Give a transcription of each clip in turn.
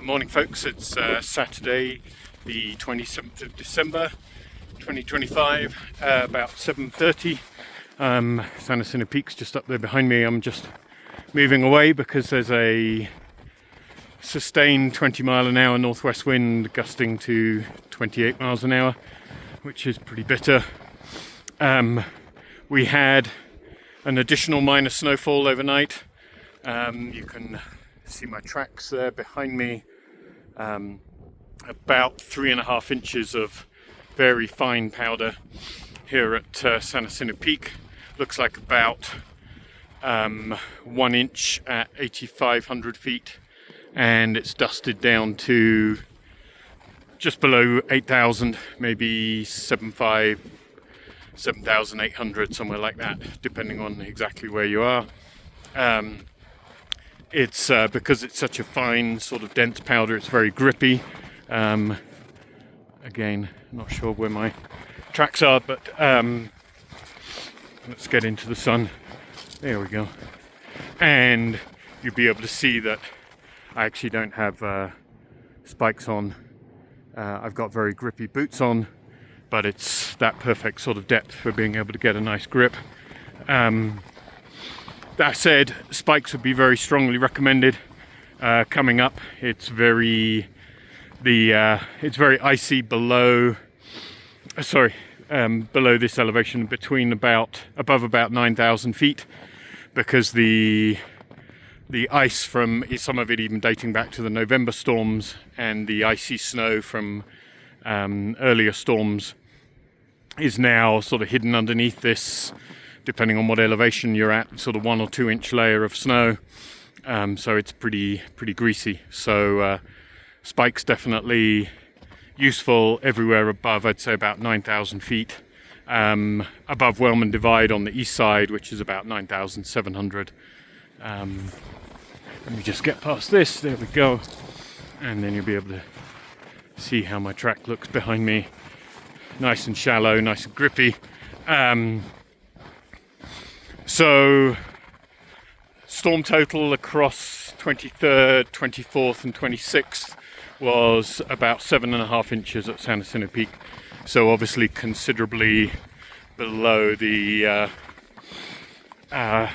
Good morning, folks. It's Saturday, the 27th of December, 2025, about 7:30. San Jacinto Peak's just up there behind me. I'm just moving away because there's a sustained 20-mile-an-hour northwest wind gusting to 28 miles an hour, which is pretty bitter. We had an additional minor snowfall overnight. You can see my tracks there behind me. About 3.5 inches of very fine powder here at San Jacinto Peak. Looks like about 1 inch at 8,500 feet, and it's dusted down to just below 8,000, maybe 7,800, somewhere like that, depending on exactly where you are. It's because it's such a fine, sort of dense powder, it's very grippy. Again, not sure where my tracks are, but let's get into the sun. There we go. And you'll be able to see that I actually don't have spikes on. I've got very grippy boots on, but it's that perfect sort of depth for being able to get a nice grip. That said, spikes would be very strongly recommended coming up. It's very icy below this elevation, above about 9,000 feet, because the ice from some of it even dating back to the November storms and the icy snow from earlier storms is now sort of hidden underneath this, depending on what elevation you're at, sort of 1 or 2 inch layer of snow. So it's pretty greasy. So spikes definitely useful everywhere above, I'd say about 9,000 feet. Above Wellman Divide on the east side, which is about 9,700. Let me just get past this, there we go. And then you'll be able to see how my track looks behind me. Nice and shallow, nice and grippy. So, storm total across 23rd, 24th and 26th was about 7.5 inches at San Jacinto Peak. So obviously considerably below the 1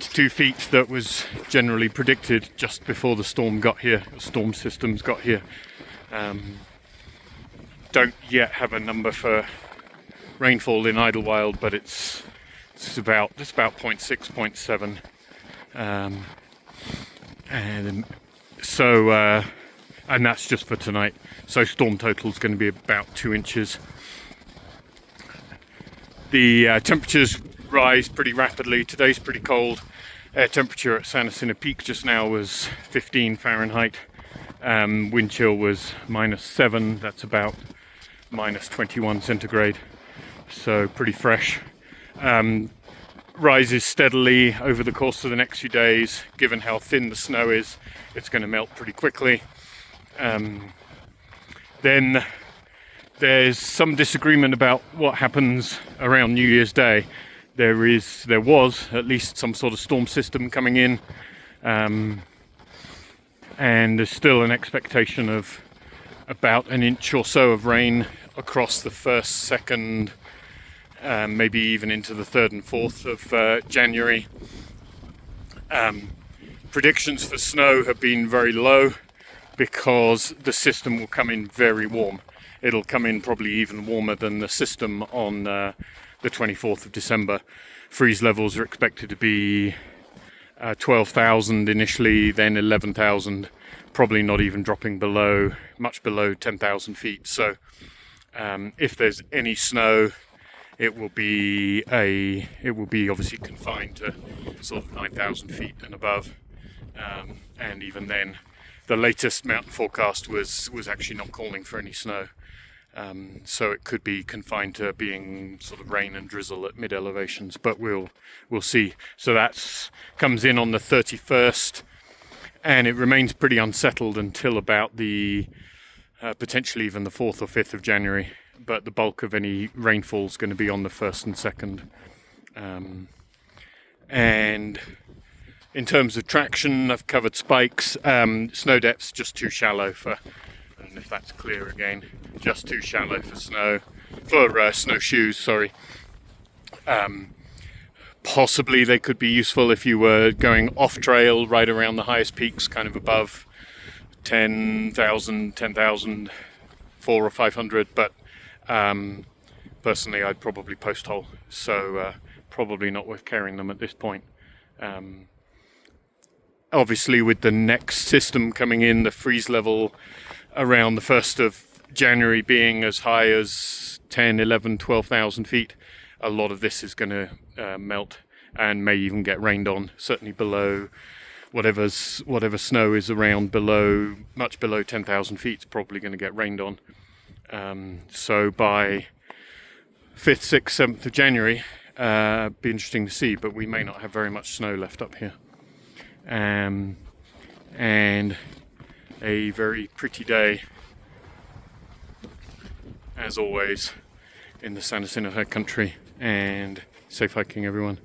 to 2 feet that was generally predicted just before the storm got here, the storm systems got here. Don't yet have a number for rainfall in Idlewild, but it's about 0.6, 0.7, and that's just for tonight. So storm total is going to be about 2 inches. The temperatures rise pretty rapidly. Today's pretty cold. Air temperature at San Jacinto Peak just now was 15 Fahrenheit. Wind chill was -7. That's about -21 centigrade. So pretty fresh. Rises steadily over the course of the next few days. Given how thin the snow is, it's going to melt pretty quickly. Then there's some disagreement about what happens around New Year's Day. There was at least some sort of storm system coming in, and there's still an expectation of about 1 inch or so of rain across the 1st, 2nd, maybe even into the 3rd and 4th of January. Predictions for snow have been very low because the system will come in very warm. It'll come in probably even warmer than the system on the 24th of December. Freeze levels are expected to be 12,000 initially, then 11,000, probably not even dropping much below 10,000 feet. So if there's any snow, it will be obviously confined to sort of 9,000 feet and above, and even then, the latest mountain forecast was actually not calling for any snow, so it could be confined to being sort of rain and drizzle at mid elevations. But we'll see. So that comes in on the 31st, and it remains pretty unsettled until about the potentially even the 4th or 5th of January. But the bulk of any rainfall is going to be on the 1st and 2nd. And In terms of traction, I've covered spikes. Snow depth's just too shallow for, I don't know if that's clear again, just too shallow for snowshoes, sorry. Possibly they could be useful if you were going off trail right around the highest peaks, kind of above 10,000, 400 or 500, but personally I'd probably post hole, so probably not worth carrying them at this point. Obviously with the next system coming in, the freeze level around the 1st of January being as high as 10, 11, 12,000 feet, a lot of this is going to melt and may even get rained on, certainly below whatever snow is around much below 10,000 feet is probably going to get rained on. So by 5th, 6th, 7th of January, be interesting to see, but we may not have very much snow left up here. And a very pretty day, as always, in the San Jacinto High Country, and safe hiking everyone.